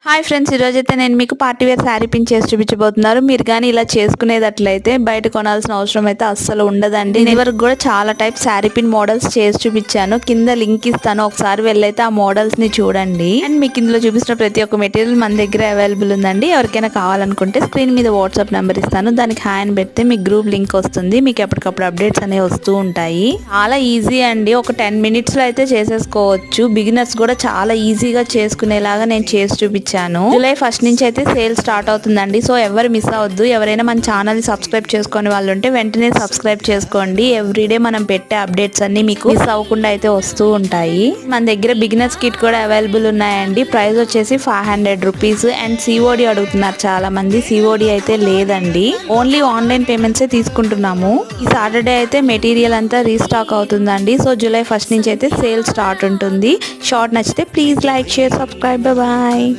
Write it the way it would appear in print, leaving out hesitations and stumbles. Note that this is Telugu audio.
హాయ్ ఫ్రెండ్స్, ఈరోజైతే నేను మీకు పార్టీ వేర్ శారీ పిన్ చేసి చూపించబోతున్నారు. మీరు కానీ ఇలా చేసుకునేటట్లయితే బయట కొనాల్సిన అవసరం అయితే అస్సలు ఉండదండి. నేను వరకు కూడా చాలా టైప్ శారీ పిన్ మోడల్స్ చేసి చూపించాను. కింద లింక్ ఇస్తాను, ఒకసారి వెళ్ళైతే ఆ మోడల్స్ ని చూడండి. అండ్ మీకు ఇందులో చూపిస్తున్న ప్రతి ఒక్క మెటీరియల్ మన దగ్గర అవైలబుల్ ఉందండి. ఎవరికైనా కావాలనుకుంటే స్క్రీన్ మీద వాట్సాప్ నెంబర్ ఇస్తాను, దానికి హాయ్ అని పెడితే మీకు గ్రూప్ లింక్ వస్తుంది. మీకు ఎప్పటికప్పుడు అప్డేట్స్ అనేవి వస్తూ ఉంటాయి. చాలా ఈజీ అండి, ఒక 10 minutes లో అయితే చేసేసుకోవచ్చు. బిగినర్స్ కూడా చాలా ఈజీగా చేసుకునేలాగా నేను చేసి చూపించాను. జూలై 1st నుంచి అయితే సేల్ స్టార్ట్ అవుతుందండి. సో ఎవరు మిస్ అవద్దు. ఎవరైనా మన ఛానల్ ని సబ్స్క్రైబ్ చేసుకునే వాళ్ళు ఉంటే వెంటనే సబ్స్క్రైబ్ చేసుకోండి. ఎవ్రీడే మనం పెట్టే అప్డేట్స్ అన్ని మీకు మిస్ అవ్వకుండా అయితే వస్తూ ఉంటాయి. మన దగ్గర బిగినర్స్ కిట్ కూడా అవైలబుల్ ఉన్నాయండి. ప్రైస్ వచ్చేసి 500 రూపీస్. అండ్ సిఓడి అడుగుతున్నారు చాలా మంది. సిఓడి అయితే లేదండి, ఓన్లీ ఆన్లైన్ పేమెంట్స్ తీసుకుంటున్నాము. ఈ సాటర్డే అయితే మెటీరియల్ అంతా రీస్టాక్ అవుతుందండి. సో జూలై 1st నుంచి అయితే సేల్ స్టార్ట్ ఉంటుంది. షార్ట్ నచ్చితే please like, share, subscribe. Bye.